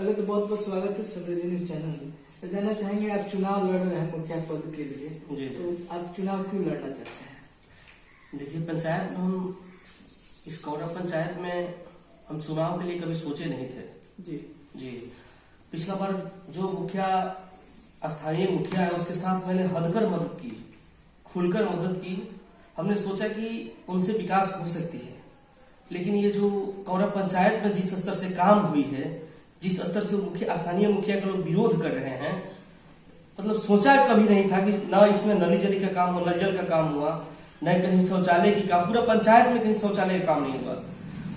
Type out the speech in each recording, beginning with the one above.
पहले तो बहुत बहुत स्वागत है समृद्धि न्यूज चैनल में। तो जानना चाहेंगे, आप चुनाव लड़ रहे हैं मुखिया पद के लिए, जी तो आप चुनाव क्यों लड़ना चाहते हैं? देखिए, पंचायत में हम इस कौरा पंचायत में हम चुनाव के लिए कभी सोचे नहीं थे। जी जी पिछला बार जो मुखिया स्थानीय मुखिया है उसके साथ मैंने हदकर मदद की, खुलकर मदद की। हमने सोचा कि उनसे विकास हो सकती है, लेकिन ये जो कौरा पंचायत में जिस स्तर से काम हुई है, जिस स्तर से मुखिया स्थानीय मुखिया के लोग विरोध कर रहे हैं, मतलब सोचा कभी नहीं था कि ना इसमें नली जली का काम हो, नल जल का काम हुआ, न कहीं शौचालय की काम, पूरा पंचायत में कहीं शौचालय का काम नहीं हुआ।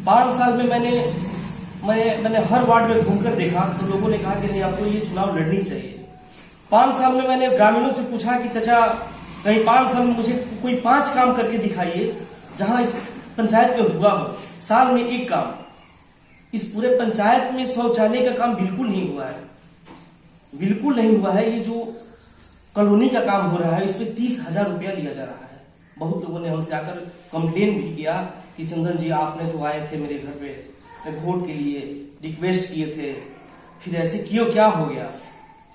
5 साल में मैंने हर वार्ड में घूमकर देखा तो लोगों ने कहा कि नहीं, आपको ये चुनाव लड़नी चाहिए। 5 साल में मैंने ग्रामीणों से पूछा कि चाचा कहीं 5 साल में मुझे कोई 5 काम करके दिखाइए जहां इस पंचायत में हुआ हो। साल में 1 काम। इस पूरे पंचायत में शौचालय का काम बिल्कुल नहीं हुआ है, बिल्कुल नहीं हुआ है। ये जो कॉलोनी का काम हो रहा है, इस पे 30,000 रुपया लिया जा रहा है। बहुत लोगों ने हमसे आकर कंप्लेन भी किया कि चंदन जी, आपने तो आए थे मेरे घर पे वोट के लिए, रिक्वेस्ट किए थे, फिर ऐसे क्यों, क्या हो गया?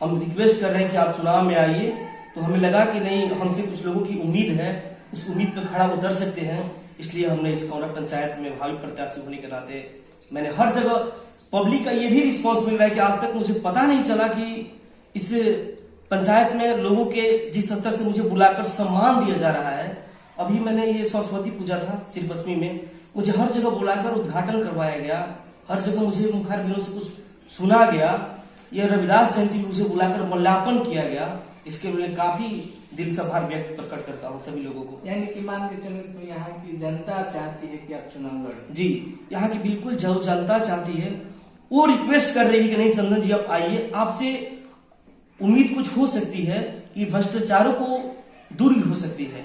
हम रिक्वेस्ट कर रहे हैं कि आप चुनाव में आइए। तो हमें लगा कि नहीं, हमसे कुछ लोगों की उम्मीद है, उस उम्मीद पर खड़ा उतर सकते हैं, इसलिए हमने इस कौरा पंचायत में भावी प्रत्याशी होने के नाते मैंने हर जगह पब्लिक का ये भी रिस्पॉन्स मिल रहा है कि आज तक मुझे पता नहीं चला कि इस पंचायत में लोगों के जिस स्तर से मुझे बुलाकर सम्मान दिया जा रहा है। अभी मैंने ये सरस्वती पूजा था सिरबसमी में, मुझे हर जगह बुलाकर उद्घाटन करवाया गया, हर जगह मुझे मुखार बिलों से कुछ सुना गया। ये रविदास जयंती मुझे बुलाकर माल्यार्पण किया गया। इसके लिए काफी दिल से आभार व्यक्त प्रकट करता हूँ सभी लोगों को। यानी कि मान के चले तो यहाँ की जनता चाहती है कि आप चुनाव लड़ें। जी, यहाँ की बिल्कुल जो जनता चाहती है, वो रिक्वेस्ट कर रही है कि नहीं चंदन जी आप आइए, आपसे उम्मीद कुछ हो सकती है कि भ्रष्टाचारों को दूर हो सकती है।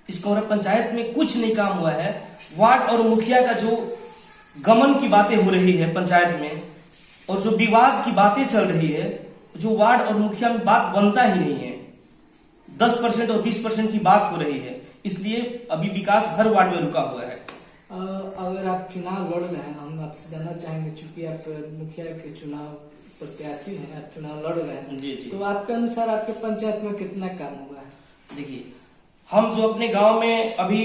इस कौरा पंचायत में कुछ नहीं काम हुआ है। वार्ड और मुखिया का जो गमन की बातें हो रही है पंचायत में, और जो विवाद की बातें चल रही है, जो वार्ड और मुखिया में बात बनता ही नहीं है। 10% और 20% की बात हो रही है, इसलिए अभी विकास हर वार्ड में रुका हुआ है। अगर आप चुनाव लड़ रहे हैं, हम आपसे जानना चाहेंगे, चूंकि आप मुखिया के चुनाव प्रत्याशी हैं, आप चुनाव लड़ रहे हैं, जी जी। तो आपके अनुसार आपके पंचायत में कितना काम हुआ है? देखिए, हम जो अपने गांव में अभी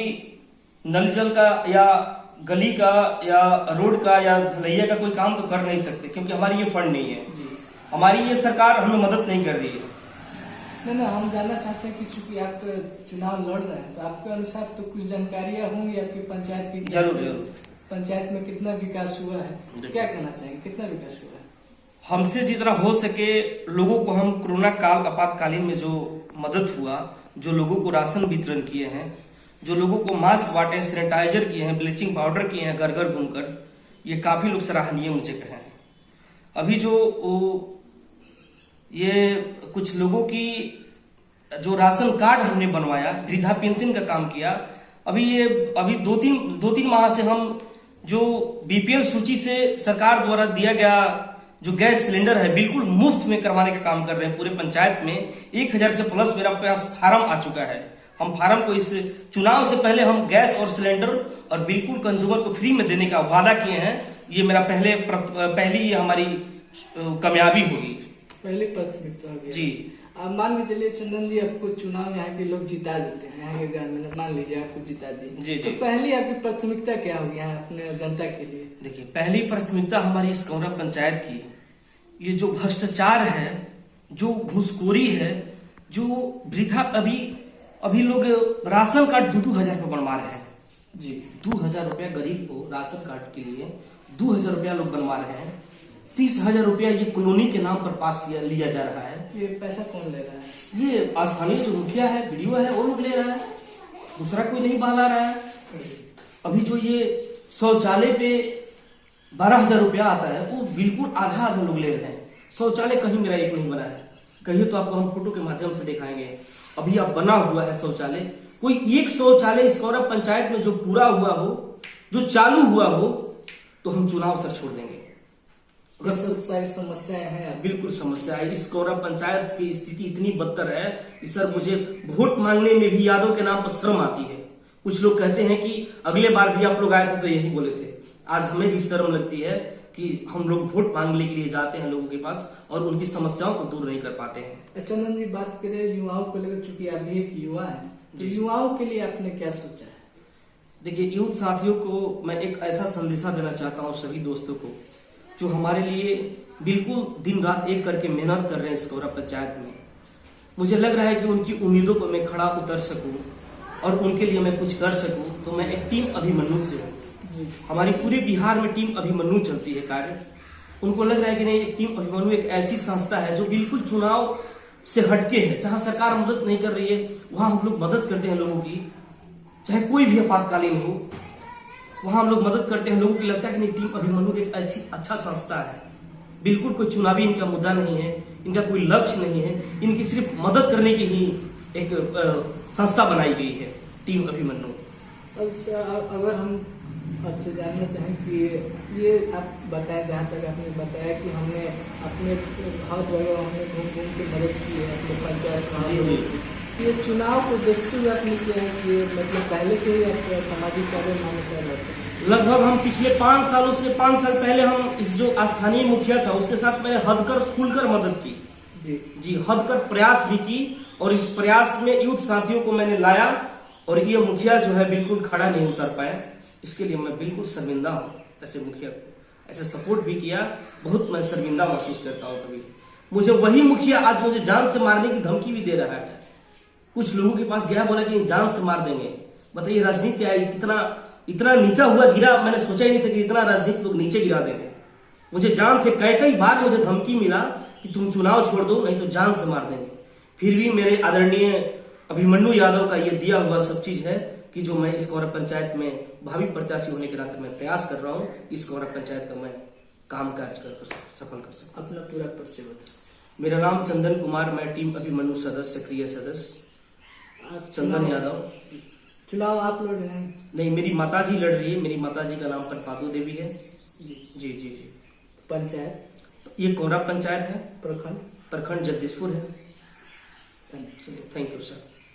नल जल का या गली का या रोड का या ढलैया का कोई काम तो कर नहीं सकते, क्योंकि हमारी ये फंड नहीं है। हमारी ये सरकार हमें मदद नहीं कर रही है। नहीं, हम जानना चाहते हैं कि चूंकि आप चुनाव लड़ रहे हैं, तो आपके अनुसार तो कुछ जानकारियां होंगी आपकी पंचायत की। जरूर। पंचायत में कितना विकास हुआ है, क्या कहना चाहेंगे, कितना विकास हुआ है? हमसे जितना हो सके लोगों को हम कोरोना काल आपातकालीन में जो मदद हुआ, जो लोगों को राशन वितरण किए हैं, जो लोगों को मास्क बांटे, सैनिटाइजर किए हैं, ब्लीचिंग पाउडर किए हैं घर घर घूमकर, ये काफी लोग सराहनीय मुझे कहे हैं। अभी जो ये कुछ लोगों की जो राशन कार्ड हमने बनवाया, वृद्धा पेंशन का काम किया, अभी 2-3 माह से हम जो बीपीएल सूची से सरकार द्वारा दिया गया जो गैस सिलेंडर है, बिल्कुल मुफ्त में करवाने का काम कर रहे हैं पूरे पंचायत में। 1000 से प्लस मेरा पास फार्म आ चुका है। हम फार्म को इस चुनाव से पहले हम गैस और सिलेंडर और बिल्कुल कंज्यूमर को फ्री में देने का वादा किए हैं। ये मेरा पहली हमारी कामयाबी होगी, पहली प्राथमिकता होगी जी। अब मान के चलिए चंदन जी, आपको चुनाव यहाँ के लोग जिता देते हैं, यहाँ के ग्रामीण मान लीजिए आपको जिता दी, जी तो पहली आपकी प्राथमिकता क्या होगी यहाँ अपने जनता के लिए? देखिए, पहली प्राथमिकता हमारी इस कौरा पंचायत की, ये जो भ्रष्टाचार है, जो घूसखोरी है, जो वृद्धा अभी लोग राशन कार्ड 2,000 रुपये बनवा रहे हैं। जी, 2,000 रुपया गरीब को राशन कार्ड के लिए 2,000 रुपया लोग बनवा रहे हैं। 30,000 रुपया ये कॉलोनी के नाम पर पास लिया जा रहा है। ये पैसा कौन ले रहा है? ये स्थानीय जो मुखिया है, वीडियो है, वो लोग ले रहा है, दूसरा कोई नहीं बहाल रहा है। अभी जो ये शौचालय पे 12,000 रुपया आता है, वो बिल्कुल आधा लोग ले रहे हैं। शौचालय कहीं मेरा एक नहीं बना है, कहिए तो आपको हम फोटो के माध्यम से दिखाएंगे। अभी अब बना हुआ है शौचालय, कोई एक शौचालय इस कौरा पंचायत में जो पूरा हुआ हो, जो चालू हुआ हो, तो हम चुनाव सर छोड़ देंगे। सब सारी समस्याएं हैं, बिल्कुल समस्या है। इस कौरा पंचायत की स्थिति इतनी बदतर है कि सर मुझे वोट मांगने में भी यादव के नाम पर शर्म आती है। कुछ लोग कहते हैं कि अगले बार भी आप लोग आए थे तो यही बोले थे। आज हमें भी शर्म लगती है कि हम लोग वोट मांगने के लिए जाते हैं लोगों के पास और उनकी समस्याओं को दूर नहीं कर पाते हैं। चंदन जी, बात करें युवाओं को लेकर, चूंकि आप भी एक युवा है, तो युवाओं के लिए आपने क्या सोचा है? देखिए, यूथ साथियों को मैं एक ऐसा संदेशा देना चाहता हूँ, सभी दोस्तों को जो हमारे लिए बिल्कुल दिन रात एक करके मेहनत कर रहे हैं इस गौरव पंचायत में। मुझे लग रहा है कि उनकी उम्मीदों पर मैं खड़ा उतर सकूं और उनके लिए मैं कुछ कर सकूं, तो मैं एक टीम अभिमन्यु से हूँ। हमारी पूरे बिहार में टीम अभिमन्यु चलती है कार्य। उनको लग रहा है कि नहीं, एक टीम अभिमन्यु एक ऐसी संस्था है जो बिल्कुल चुनाव से हटके है। जहां सरकार मदद नहीं कर रही है वहां हम लोग मदद करते हैं लोगों की, चाहे कोई भी आपातकालीन हो, वहां हम लोग मदद करते हैं लोगों की। लगता है कि नहीं, टीम अभिमन्यु एक ऐसी अच्छा संस्था है, बिल्कुल कोई चुनावी इनका मुद्दा नहीं है, इनका कोई लक्ष्य नहीं है, इनकी सिर्फ मदद करने की ही एक संस्था बनाई गई है टीम अभिमन्यु। अगर हम आपसे जानना चाहें कि ये आप बताएं, जहाँ तक आपने बताया कि हमने अपने हर जगह हमने घूम घूम के मदद की है अपने पंचायत में, ये चुनाव को देखते हुए आपने किया है कि मतलब पहले से ही आप सामाजिक कार्य में हमेशा रहते हैं? लगभग हम पिछले 5 सालों से 5 साल पहले हम इस जो स्थानीय मुखिया था उसके साथ मैंने हदकर खुलकर मदद की जी, हदकर प्रयास भी की। और इस प्रयास में यूथ साथियों को मैंने लाया और ये मुखिया जो है बिल्कुल खड़ा नहीं उतर पाया। इसके लिए मैं बिल्कुल शर्मिंदा हूँ। ऐसे मुखिया को ऐसे सपोर्ट भी किया, बहुत मैं शर्मिंदा महसूस करता हूँ। कभी मुझे वही मुखिया आज मुझे जान से मारने की धमकी भी दे रहा है। कुछ लोगों के पास गया, बोला कि जान से मार देंगे। बताइए, राजनीति क्या है? इतना नीचा हुआ गिरा, मैंने सोचा ही नहीं था कि इतना राजनीति लोग नीचे गिरा देंगे। मुझे जान से कई बार मुझे धमकी मिला कि तुम चुनाव छोड़ दो, नहीं तो जान से मार देंगे। फिर भी मेरे आदरणीय अभिमन्यु यादव का ये दिया हुआ सब चीज है कि जो मैं इस गौरव पंचायत में भावी प्रत्याशी होने के नाते मैं प्रयास कर रहा हूँ, इस गौरव पंचायत का मैं काम काज कर सफल कर सकूं। अपना पूरा परिचय बताएं। मेरा नाम चंदन कुमार, मैं टीम अभिमन्यु सदस्य, सक्रिय सदस्य चंदन यादव। चुनाव आप लड़ रहे हैं? नहीं, मेरी माताजी लड़ रही है। मेरी माताजी का नाम प्रपादो देवी है। जी जी जी। पंचायत? ये गौरव पंचायत है। प्रखंड? प्रखंड जगदीशपुर है। चलिए, थैंक यू सर।